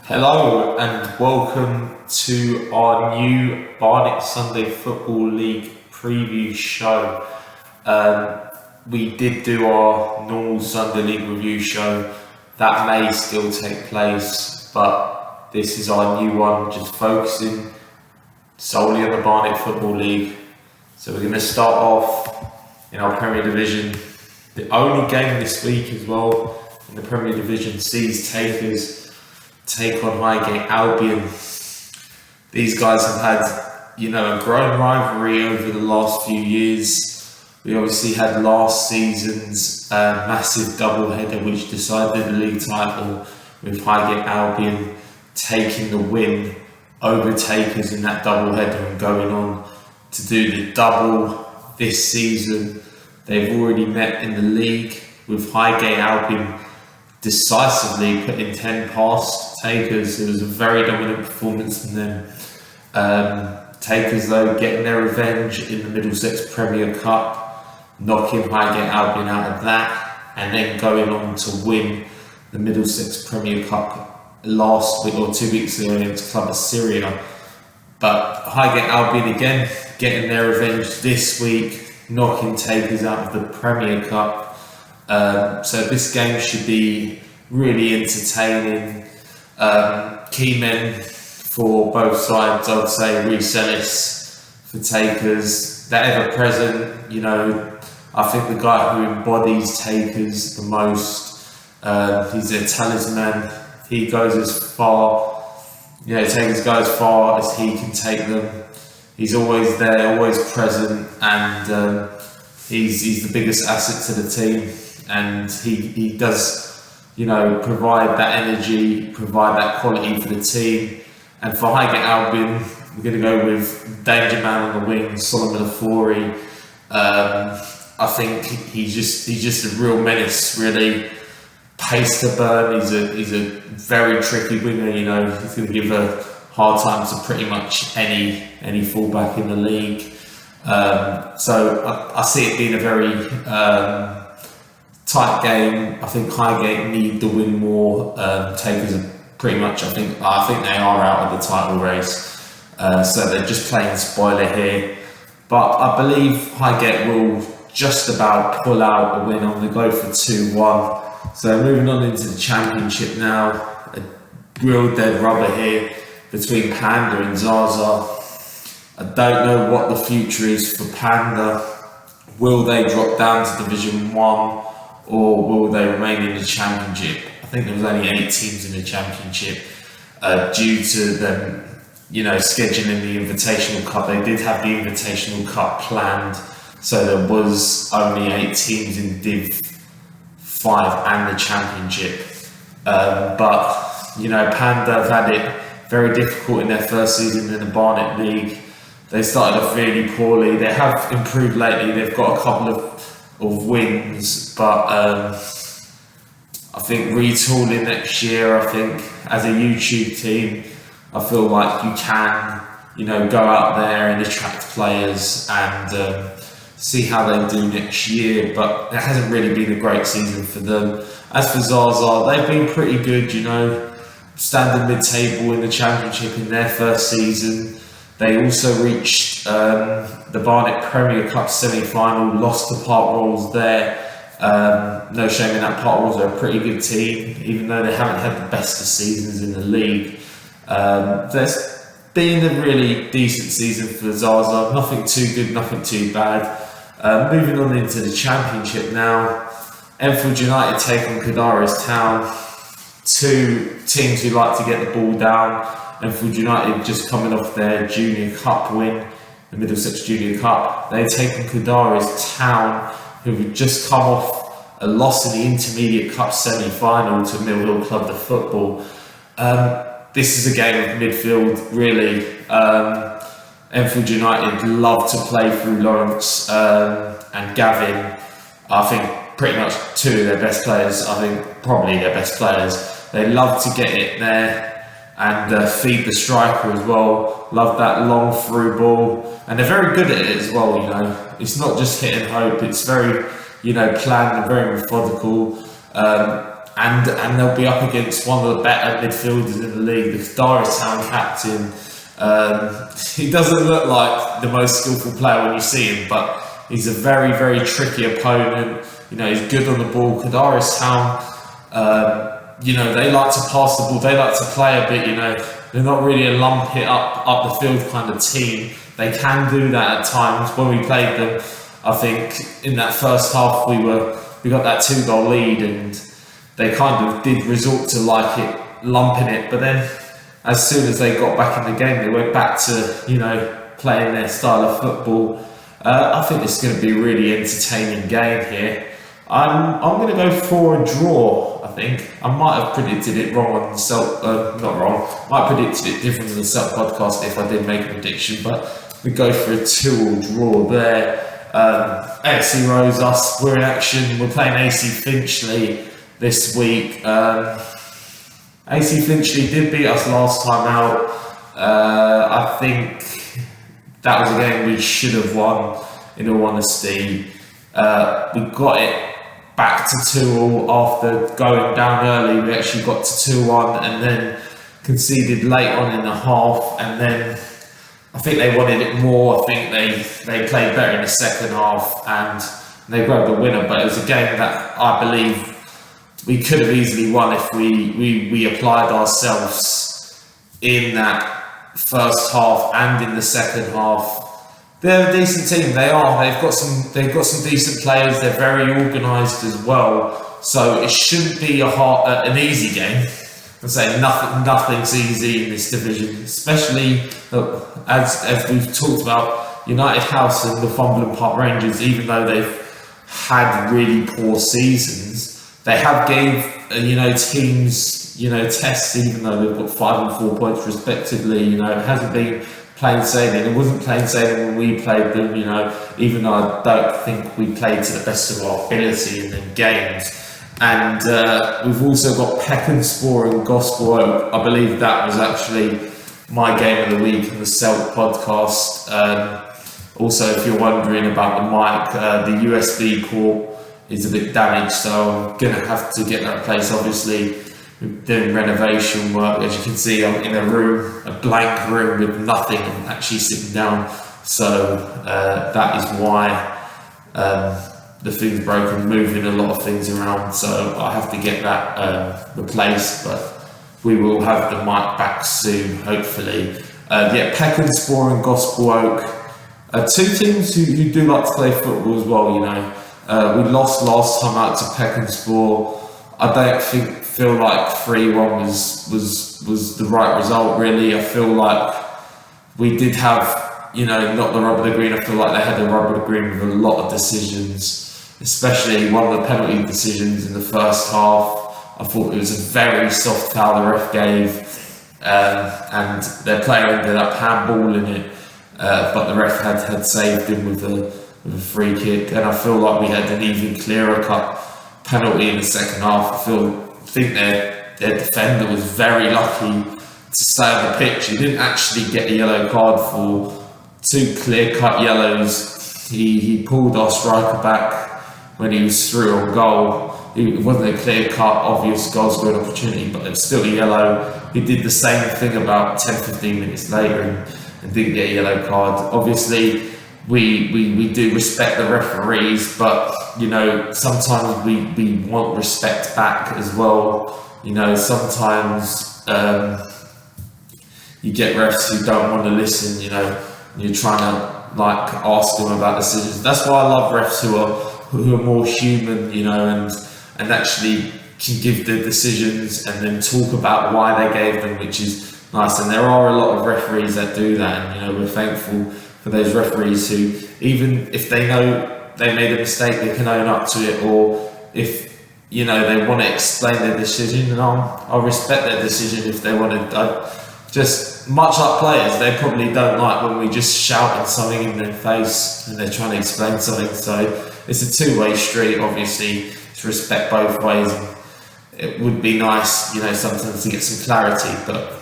Hello and welcome to our new Barnet Sunday Football League preview show. We did do our normal Sunday League review show. That may still take place, but this is our new one, just focusing solely on the Barnet Football League. So we're going to start off in our Premier Division. The only game this week as well in the Premier Division sees Takers take on Highgate Albion. These guys have had, a growing rivalry over the last few years. We obviously had last season's massive doubleheader which decided the league title, with Highgate Albion taking the win over Takers in that doubleheader and going on to do the double this season. They've already met in the league, with Highgate Albion decisively putting 10 past Takers. It was a very dominant performance from them. Takers, though, getting their revenge in the Middlesex Premier Cup, knocking Highgate Albion out of that, and then going on to win the Middlesex Premier Cup last week or 2 weeks ago against Club Assyria. But Highgate Albion again getting their revenge this week, knocking Takers out of the Premier Cup. So this game should be really entertaining. Key men for both sides, I would say. Reece Ellis for Takers, they're ever present. I think the guy who embodies Takers the most. He's their talisman. He goes as far. Takers go as far as he can take them. He's always there, always present, and he's the biggest asset to the team. And he does, provide that energy, provide that quality for the team. And for Highgate Albion, we're going to go with Danger Man on the wing, Solomon Afori. I think he's just a real menace, really. Pace to burn. He's a very tricky winger. He's going to give a hard time to pretty much any fullback in the league. So I see it being a very tight game. I think Highgate need the win more. Takers are pretty much, I think they are out of the title race. So they're just playing spoiler here. But I believe Highgate will just about pull out a win on the go for 2-1. So moving on into the Championship now. A real dead rubber here between Panda and Zaza. I don't know what the future is for Panda. Will they drop down to Division 1? Or will they remain in the Championship? I think there was only 8 teams in the Championship due to them, scheduling the Invitational Cup. They did have the Invitational Cup planned, so there was only 8 teams in Div 5 and the Championship. But Panda have had it very difficult in their first season in the Barnet League. They started off really poorly. They have improved lately. They've got a couple of wins, but I think retooling next year, I think as a YouTube team, I feel like you can, go out there and attract players and see how they do next year. But it hasn't really been a great season for them. As for Zaza, they've been pretty good, standing mid-table in the Championship in their first season. They also reached the Barnet Premier Cup semi-final, lost to Park Rolls there. No shame in that. Park Rolls are a pretty good team, even though they haven't had the best of seasons in the league. There's been a really decent season for Zaza. Nothing too good, nothing too bad. Moving on into the Championship now. Enfield United take on Kadaris Town. 2 teams who like to get the ball down. Enfield United just coming off their Junior Cup win, the Middlesex Junior Cup. They've taken Kadaris Town, who have just come off a loss in the Intermediate Cup semi-final to Mill Hill Club the Football. This is a game of midfield, really. Enfield United love to play through Lawrence and Gavin. I think pretty much 2 of their best players. I think probably their best players. They love to get it there and feed the striker as well. Love that long through ball, and they're very good at it as well. It's not just hit and hope. It's very, planned and very methodical. and they'll be up against one of the better midfielders in the league, the Qadari Town captain. He doesn't look like the most skillful player when you see him, but he's a very, very tricky opponent. He's good on the ball. Qadari Town, they like to pass the ball, they like to play a bit, they're not really a lump it up the field kind of team. They can do that at times. When we played them, I think in that first half we got that 2-goal lead, and they kind of did resort to lumping it, but then as soon as they got back in the game, they went back to playing their style of football. I think it's going to be a really entertaining game here. I'm going to go for a draw. I think I might have predicted it wrong on the not wrong. Might have predicted it different on the Celt podcast if I did make a prediction, but we go for a 2-2 draw there. FC Rose, us, we're in action. We're playing AC Finchley this week. AC Finchley did beat us last time out. I think that was a game we should have won, in all honesty. We got it back to 2-2 after going down early. We actually got to 2-1 and then conceded late on in the half, and then I think they wanted it more. I think they played better in the second half and they grabbed the winner, but it was a game that I believe we could have easily won if we applied ourselves in that first half and in the second half. They're a decent team. They are. They've got some decent players. They're very organised as well. So it shouldn't be an easy game. I say nothing's easy in this division, especially as we've talked about United House and Northumberland Park Rangers. Even though they've had really poor seasons, they have gave teams tests. Even though they've got 5 and 4 points respectively, it hasn't been plain sailing. It wasn't plain sailing when we played them, even though I don't think we played to the best of our ability in the games. And we've also got Peckenspore and Gospel Oak. I believe that was actually my game of the week on the Celt podcast. Also, if you're wondering about the mic, the USB port is a bit damaged, so I'm going to have to get that replaced. Obviously, we're doing renovation work. As you can see, I'm in a blank room with nothing. I'm actually sitting down, so that is why the thing's broken, moving a lot of things around, so I have to get that replaced, but we will have the mic back soon, hopefully. Peckenspore and Gospel Oak, two teams who do like to play football as well, we lost last time out to Peckenspore. I don't feel like 3-1 was the right result, really. I feel like we did have, not the rub of the green. I feel like they had the rub of the green with a lot of decisions, especially one of the penalty decisions in the first half. I thought it was a very soft foul the ref gave, and their player ended up handballing it, but the ref had saved him with a free kick, and I feel like we had an even clearer cut penalty in the second half. I think their defender was very lucky to stay on the pitch. He didn't actually get a yellow card for 2 clear-cut yellows. He pulled our striker back when he was through on goal. It wasn't a clear-cut, obvious goal-scoring opportunity, but it was still a yellow. He did the same thing about 10-15 minutes later and didn't get a yellow card. Obviously, we do respect the referees, but sometimes we want respect back as well. Sometimes you get refs who don't want to listen. You're trying to ask them about decisions. That's why I love refs who are more human, and actually can give the decisions and then talk about why they gave them, which is nice. And there are a lot of referees that do that, and we're thankful for those referees who, even if they know they made a mistake, they can own up to it, or if they want to explain their decision, and I'll respect their decision if they want to. Just much like players, they probably don't like when we just shouting something in their face and they're trying to explain something. So it's a two-way street, obviously, to respect both ways. It would be nice, sometimes to get some clarity, but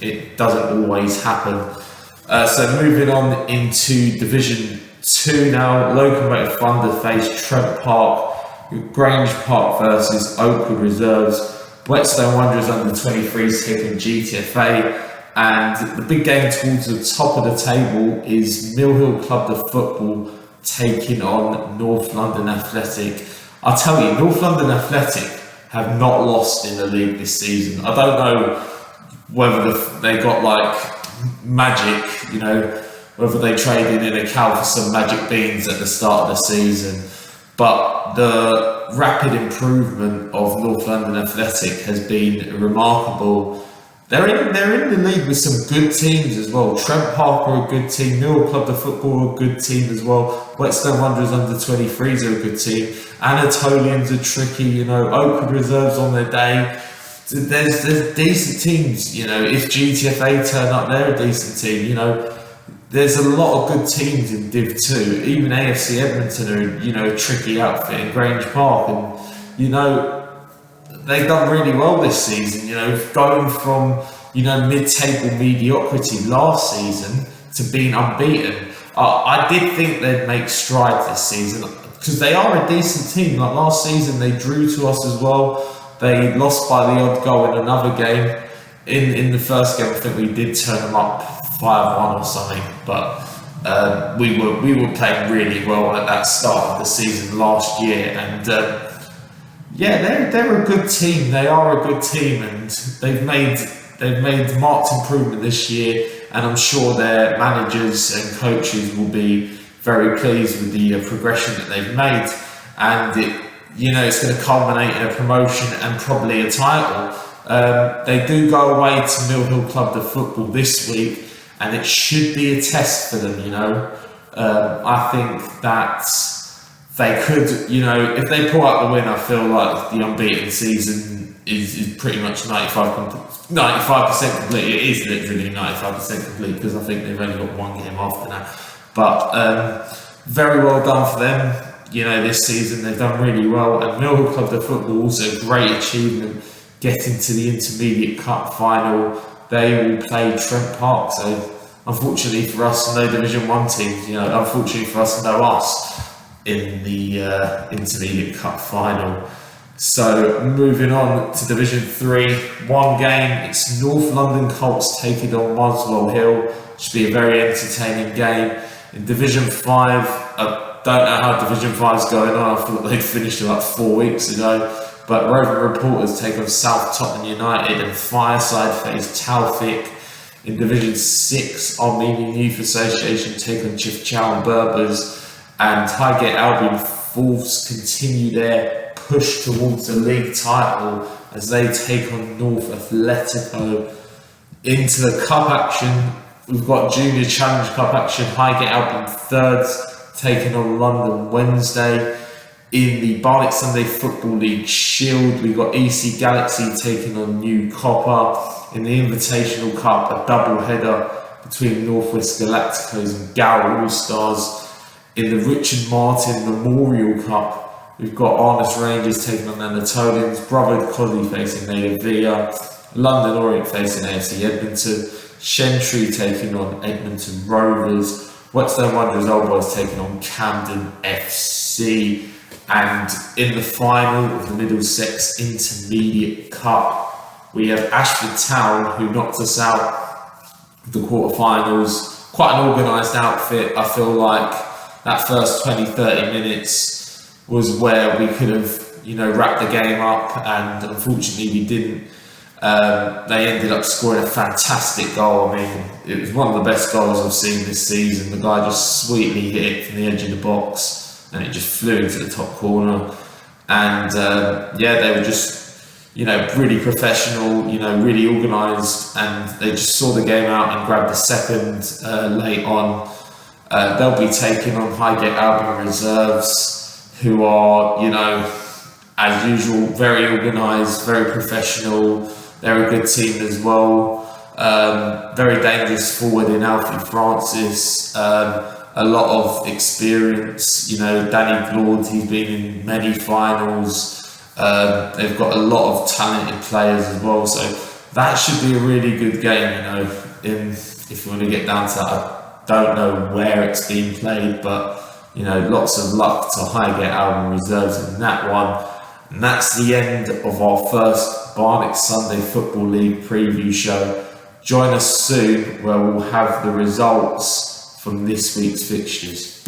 it doesn't always happen. So moving on into Division 2 now, Locomotive Thunder face Trent Park Grange Park versus Oakwood Reserves, Whetstone Wanderers under 23s taking GTFA, and the big game towards the top of the table is Mill Hill Club the Football taking on North London Athletic. I'll tell you, North London Athletic have not lost in the league this season. I don't know whether they got like magic, whether they traded in a cow for some magic beans at the start of the season, but the rapid improvement of North London Athletic has been remarkable. They're in the league with some good teams as well. Trent Park are a good team, Mill Club the Football are a good team as well, Whetstone Wanderers under 23s are a good team, Anatolians are tricky, Oakwood Reserves on their day. There's decent teams, if GTFA turn up, they're a decent team, There's a lot of good teams in Div 2. Even AFC Edmonton are, a tricky outfit in Grange Park, and they've done really well this season. Going from mid-table mediocrity last season to being unbeaten. I did think they'd make strides this season because they are a decent team. Like last season, they drew to us as well. They lost by the odd goal in another game. In the first game, I think we did turn them up 5-1 or something, but we were playing really well at that start of the season last year, and they're a good team. They are a good team, and they've made marked improvement this year, and I'm sure their managers and coaches will be very pleased with the progression that they've made, and it's going to culminate in a promotion and probably a title. They do go away to Mill Hill Club the Football this week, and it should be a test for them, I think that they could, if they pull out the win, I feel like the unbeaten season is pretty much 95% complete. It is literally 95% complete because I think they've only got one game after that. But very well done for them, this season. They've done really well. And Mill Hill Club the Football, also a great achievement, getting to the Intermediate Cup final. They will play Trent Park, so unfortunately for us, no Division 1 teams, unfortunately for us, no us in the Intermediate Cup final. So moving on to Division 3, one game, it's North London Colts taking on Muswell Hill. Should be a very entertaining game. In Division 5, I don't know how Division 5 is going on. I thought they'd finished about 4 weeks ago. But Roving Reporters take on South Tottenham United, and Fireside face Taufik. In Division 6, Armenian Youth Association take on Chifchow and Berbers, and Highgate Albion Wolves continue their push towards the league title as they take on North Atletico. Into the cup action, we've got Junior Challenge Cup action, Highgate Albion Thirds taking on London Wednesday. In the Barnet Sunday Football League Shield, we've got EC Galaxy taking on New Copper. In the Invitational Cup, a double header between Northwest Galacticos and Gower All-Stars. In the Richard Martin Memorial Cup, we've got Arness Rangers taking on Anatolians, Brotherhood Cosy facing Native Villa, London Orient facing AFC Edmonton, Shentry taking on Edmonton Rovers, Whetstone Wanderers Old Boys taking on Camden FC. And in the final of the Middlesex Intermediate Cup, we have Ashford Town, who knocked us out of the quarterfinals. Quite an organised outfit. I feel like that first 20-30 minutes was where we could have, wrapped the game up, and unfortunately we didn't. They ended up scoring a fantastic goal. I mean, it was one of the best goals I've seen this season. The guy just sweetly hit it from the edge of the box, and it just flew into the top corner. And they were just, really professional, really organised, and they just saw the game out and grabbed the second late on. They'll be taking on Highgate Albion Reserves, who are, as usual, very organised, very professional. They're a good team as well. Very dangerous forward in Alfie Francis. A lot of experience, Danny Glord, he's been in many finals. They've got a lot of talented players as well, so that should be a really good game, if you want to get down to that. I don't know where it's being played, but lots of luck to Highgate Albion reserves in that one. And that's the end of our first Barnet Sunday Football League preview show. Join us soon where we'll have the results from this week's fixtures.